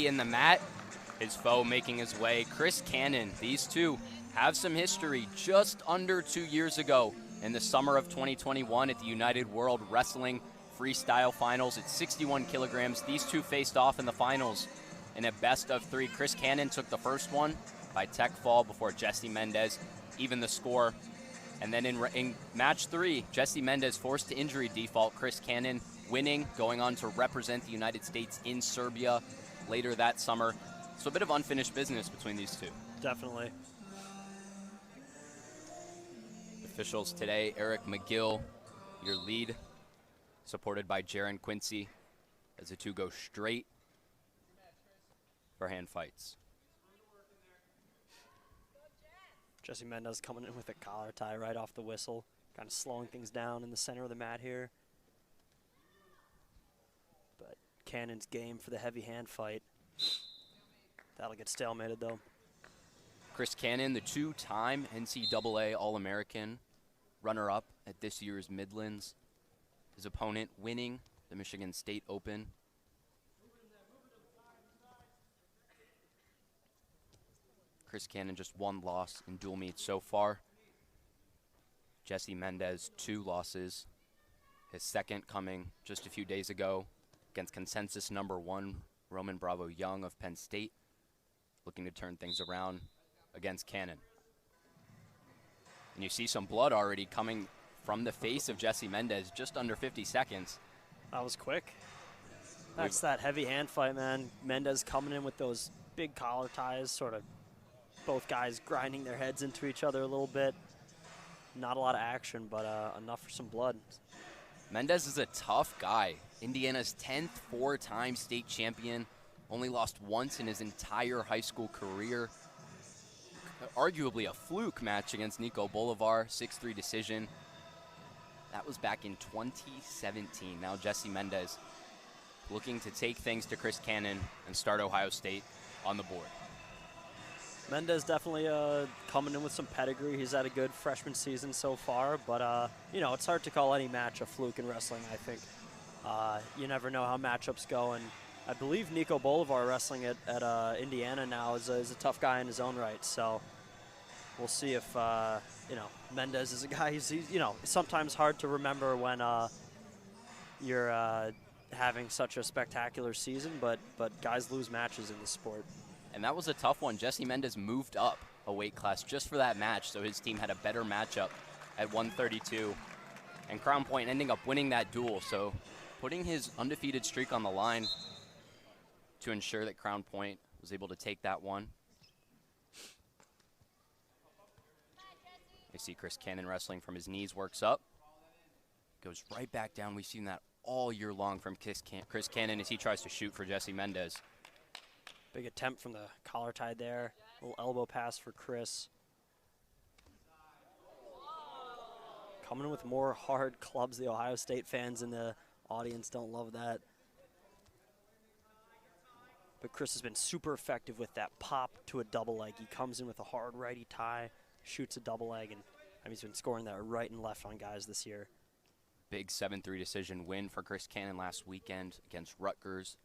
in the mat, his foe making his way. Chris Cannon, these two have some history. Just under 2 years ago in the summer of 2021 at the United World Wrestling Freestyle Finals at 61 kilograms. These two faced off in the finals in a best of 3. Chris Cannon took the first one by tech fall before Jesse Mendez evened the score. And then in match 3, Jesse Mendez forced to injury default. Chris Cannon winning, going on to represent the United States in Serbia later that summer. So a bit of unfinished business between these two. Definitely. Officials today, Eric McGill, your lead, supported by Jaron Quincy, as the two go straight for hand fights. Jesse Mendez coming in with a collar tie right off the whistle, kind of slowing things down in the center of the mat here. But Cannon's game for the heavy hand fight. That'll get stalemated though. Chris Cannon, the two-time NCAA All-American, runner-up at this year's Midlands. His opponent winning the Michigan State Open. Chris Cannon just one loss in dual meets so far. Jesse Mendez, 2 losses. His second coming just a few days ago against consensus #1, Roman Bravo Young of Penn State, looking to turn things around against Cannon. And you see some blood already coming from the face of Jesse Mendez, just under 50 seconds. That was quick. That's that heavy hand fight, man. Mendez coming in with those big collar ties, sort of both guys grinding their heads into each other a little bit. Not a lot of action, but enough for some blood. Mendez is a tough guy. Indiana's 10th four-time state champion. Only lost once in his entire high school career. Arguably a fluke match against Nico Bolivar, 6-3 decision. That was back in 2017. Now Jesse Mendez looking to take things to Chris Cannon and start Ohio State on the board. Mendez definitely coming in with some pedigree. He's had a good freshman season so far, but you know, it's hard to call any match a fluke in wrestling, I think. You never know how matchups go, and I believe Nico Bolivar wrestling at Indiana now is a tough guy in his own right, so we'll see if, you know, Mendez is a guy he's you know, sometimes hard to remember when you're having such a spectacular season, but guys lose matches in the sport. And that was a tough one. Jesse Mendez moved up a weight class just for that match, so his team had a better matchup at 132. And Crown Point ending up winning that duel, so putting his undefeated streak on the line to ensure that Crown Point was able to take that one. You see Chris Cannon wrestling from his knees, works up, goes right back down. We've seen that all year long from Chris Cannon as he tries to shoot for Jesse Mendez. Big attempt from the collar tie there. Little elbow pass for Chris. Coming with more hard clubs. The Ohio State fans in the audience don't love that. But Chris has been super effective with that pop to a double leg. He comes in with a hard righty tie, shoots a double leg, and he's been scoring that right and left on guys this year. Big 7-3 decision win for Chris Cannon last weekend against Rutgers,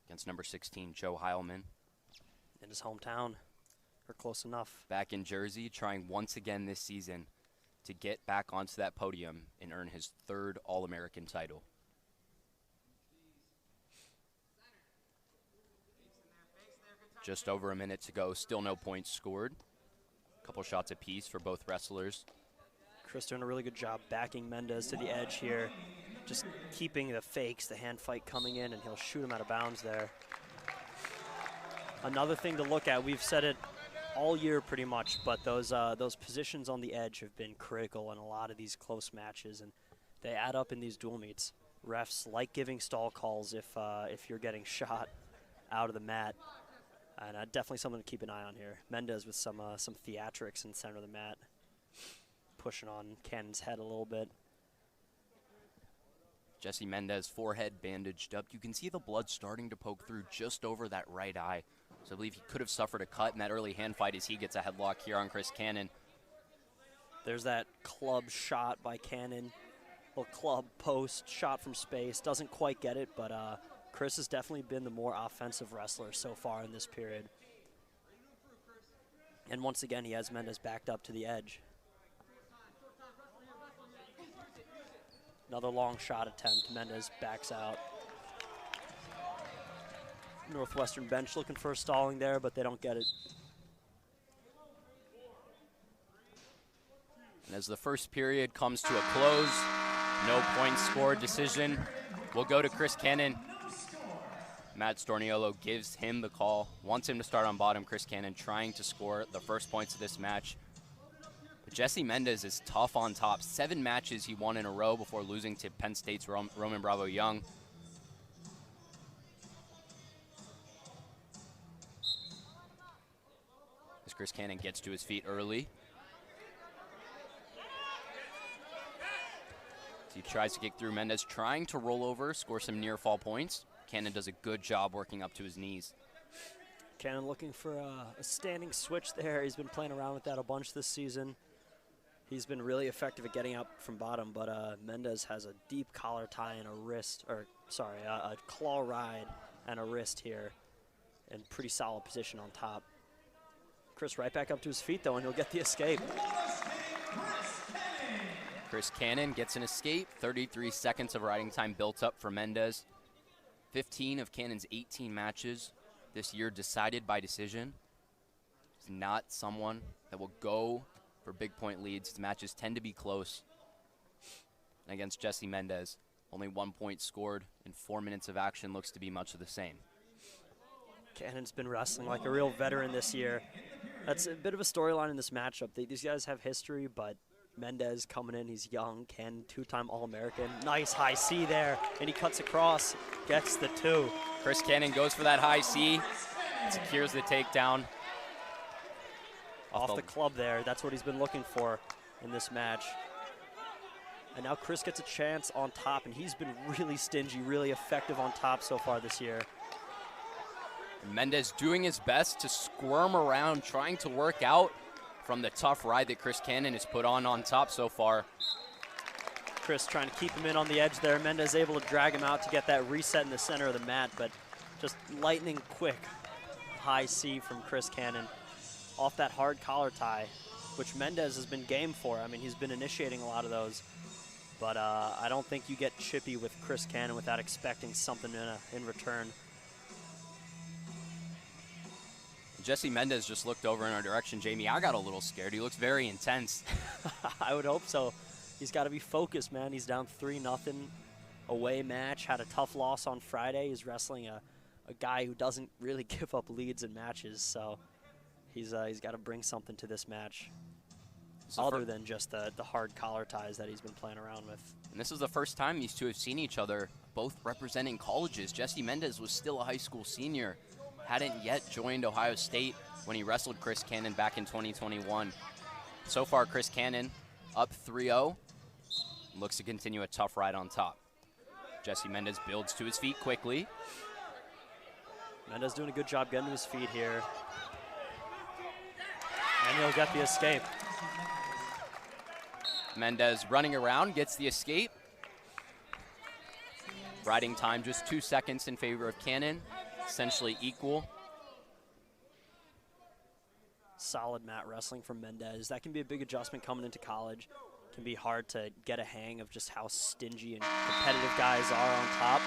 against number 16, Joe Heilman. In his hometown, or close enough. Back in Jersey, trying once again this season to get back onto that podium and earn his 3rd All-American title. Just over a minute to go, still no points scored. A couple shots apiece for both wrestlers. Chris doing a really good job backing Mendez to the edge here. Just keeping the fakes, the hand fight coming in, and he'll shoot him out of bounds there. Another thing to look at, we've said it all year pretty much, but those positions on the edge have been critical in a lot of these close matches, and they add up in these dual meets. Refs like giving stall calls if you're getting shot out of the mat, and definitely something to keep an eye on here. Mendez with some theatrics in the center of the mat, pushing on Cannon's head a little bit. Jesse Mendez, forehead bandaged up. You can see the blood starting to poke through just over that right eye. So I believe he could have suffered a cut in that early hand fight as he gets a headlock here on Chris Cannon. There's that club shot by Cannon. Little club post shot from space. Doesn't quite get it, but Chris has definitely been the more offensive wrestler so far in this period. And once again, he has Mendez backed up to the edge. Another long shot attempt. Mendez backs out. Northwestern bench looking for a stalling there, but they don't get it. And as the first period comes to a close, no points scored, decision will go to Chris Cannon. Matt Storniolo gives him the call, wants him to start on bottom. Chris Cannon trying to score the first points of this match. But Jesse Mendez is tough on top. 7 matches he won in a row before losing to Penn State's Roman Bravo Young. As Chris Cannon gets to his feet early. He tries to kick through. Mendez trying to roll over, score some near fall points. Cannon does a good job working up to his knees. Cannon looking for a standing switch there. He's been playing around with that a bunch this season. He's been really effective at getting up from bottom, but Mendez has a deep collar tie and a wrist, or sorry, a claw ride and a wrist here, and pretty solid position on top. Chris right back up to his feet though, and he'll get the escape. Chris Cannon gets an escape. 33 seconds of riding time built up for Mendez. 15 of Cannon's 18 matches this year decided by decision. He's not someone that will go for big point leads. His matches tend to be close. And against Jesse Mendez, only 1 point scored in 4 minutes of action looks to be much of the same. Cannon's been wrestling like a real veteran this year. That's a bit of a storyline in this matchup. These guys have history, but Mendez coming in, he's young. Cannon, 2-time All-American. Nice high C there, and he cuts across, gets the 2. Chris Cannon goes for that high C, secures the takedown. Off the club there, that's what he's been looking for in this match. And now Chris gets a chance on top, and he's been really stingy, really effective on top so far this year. Mendez doing his best to squirm around, trying to work out from the tough ride that Chris Cannon has put on top so far. Chris trying to keep him in on the edge there. Mendez able to drag him out to get that reset in the center of the mat, but just lightning quick high C from Chris Cannon off that hard collar tie, which Mendez has been game for. I mean, he's been initiating a lot of those, but I don't think you get chippy with Chris Cannon without expecting something in return. Jesse Mendez just looked over in our direction. Jamie, I got a little scared. He looks very intense. I would hope so. He's got to be focused, man. He's down 3-0 away match. Had a tough loss on Friday. He's wrestling a guy who doesn't really give up leads in matches, so he's got to bring something to this match other than just the hard collar ties that he's been playing around with. And this is the first time these two have seen each other, both representing colleges. Jesse Mendez was still a high school senior. Hadn't yet joined Ohio State when he wrestled Chris Cannon back in 2021. So far, Chris Cannon up 3-0. Looks to continue a tough ride on top. Jesse Mendez builds to his feet quickly. Mendez doing a good job getting to his feet here. And he'll get the escape. Mendez running around, gets the escape. Riding time just 2 seconds in favor of Cannon. Essentially equal. Solid mat wrestling from Mendez. That can be a big adjustment coming into college. Can be hard to get a hang of just how stingy and competitive guys are on top.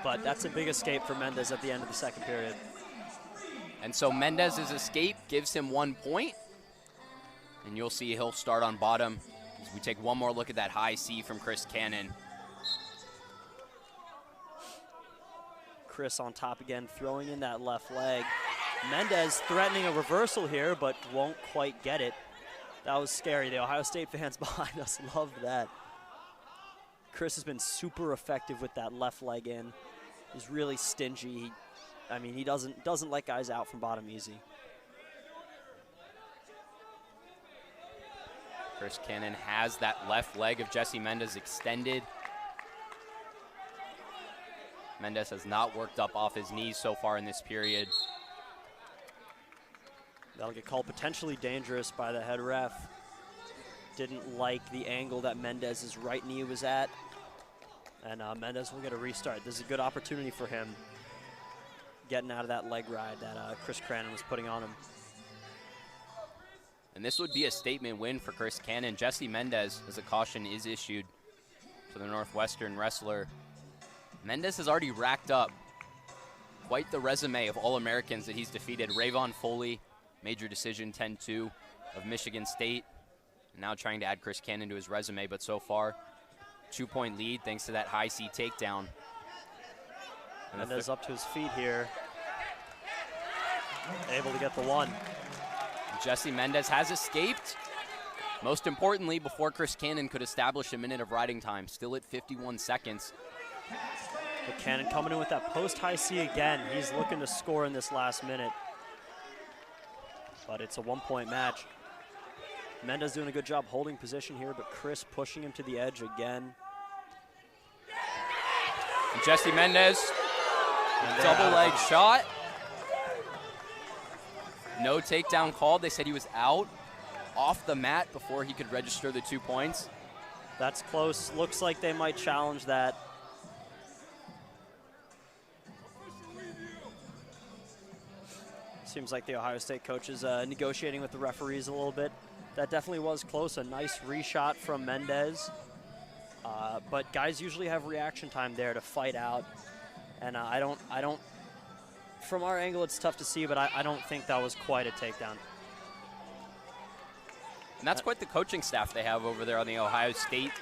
But that's a big escape for Mendez at the end of the second period. And so Mendez's escape gives him 1 point. And you'll see he'll start on bottom as we take one more look at that high C from Chris Cannon. Chris on top again, throwing in that left leg. Mendez threatening a reversal here, but won't quite get it. That was scary. The Ohio State fans behind us loved that. Chris has been super effective with that left leg in. He's really stingy. He doesn't let guys out from bottom easy. Chris Cannon has that left leg of Jesse Mendez extended. Mendez has not worked up off his knees so far in this period. That'll get called potentially dangerous by the head ref. Didn't like the angle that Mendez's right knee was at. And Mendez will get a restart. This is a good opportunity for him. getting out of that leg ride that Chris Cranon was putting on him. And this would be a statement win for Chris Cannon. Jesse Mendez, as a caution is issued to the Northwestern wrestler. Mendez has already racked up quite the resume of All-Americans that he's defeated. Rayvon Foley, major decision 10-2 of Michigan State. Now trying to add Chris Cannon to his resume, but so far, 2-point lead thanks to that high C takedown. And Mendez up to his feet here. Able to get the one. Jesse Mendez has escaped. Most importantly, before Chris Cannon could establish a minute of riding time, still at 51 seconds. But Cannon coming in with that post high C again. He's looking to score in this last minute. But it's a 1-point match. Mendez doing a good job holding position here, but Chris pushing him to the edge again. And Jesse Mendez, double leg shot. No takedown called. They said he was out off the mat before he could register the 2 points. That's close. Looks like they might challenge that. Seems like the Ohio State coach is negotiating with the referees a little bit. That definitely was close. A nice reshot from Mendez. But guys usually have reaction time there to fight out. And I don't, from our angle, it's tough to see, but I don't think that was quite a takedown. And that's quite the coaching staff they have over there on the Ohio State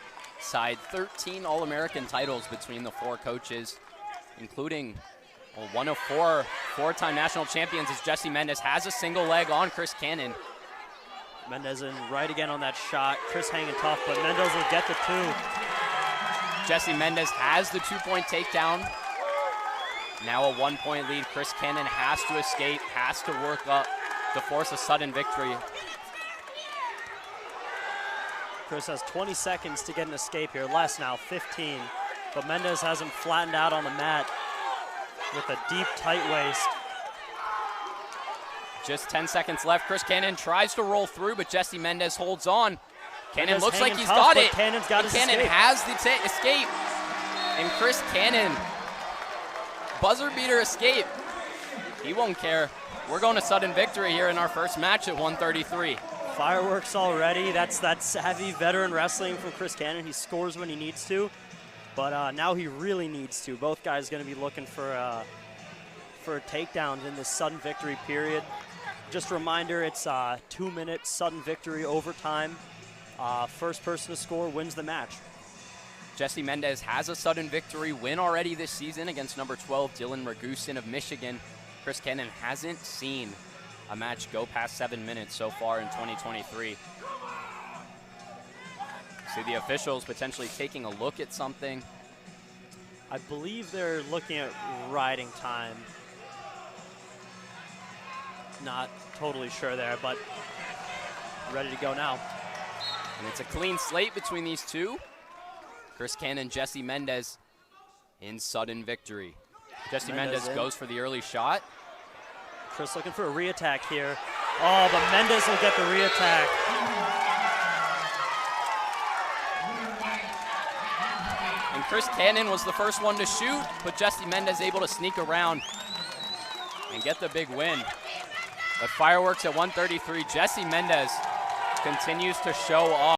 side. 13 All-American titles between the 4 coaches, including one of 4 four-time national champions as Jesse Mendez has a single leg on Chris Cannon. Mendez in right again on that shot. Chris hanging tough, but Mendez will get the 2. Jesse Mendez has the 2-point takedown. Now a 1-point lead. Chris Cannon has to escape, has to work up to force a sudden victory. Chris has 20 seconds to get an escape here. Less now, 15. But Mendez has him flattened out on the mat with a deep, tight waist. Just 10 seconds left. Chris Cannon tries to roll through, but Jesse Mendez holds on. Cannon looks like he's got it. Cannon's got his Cannon escape. has the escape. And Chris Cannon, buzzer beater escape. He won't care. We're going to sudden victory here in our first match at 133. Fireworks already. That's that savvy veteran wrestling from Chris Cannon. He scores when he needs to, but now he really needs to. Both guys going to be looking for takedowns in this sudden victory period. Just a reminder, it's 2-minute sudden victory overtime. First person to score wins the match. Jesse Mendez has a sudden victory win already this season against number 12, Dylan Ragusin of Michigan. Chris Cannon hasn't seen a match go past 7 minutes so far in 2023. See the officials potentially taking a look at something. I believe they're looking at riding time. Not totally sure there, but ready to go now. And it's a clean slate between these two. Chris Cannon, Jesse Mendez in sudden victory. Jesse Mendez goes for the early shot. Chris looking for a re-attack here. Oh, but Mendez will get the re-attack. And Chris Cannon was the first one to shoot, but Jesse Mendez able to sneak around and get the big win. But fireworks at 133. Jesse Mendez continues to show off.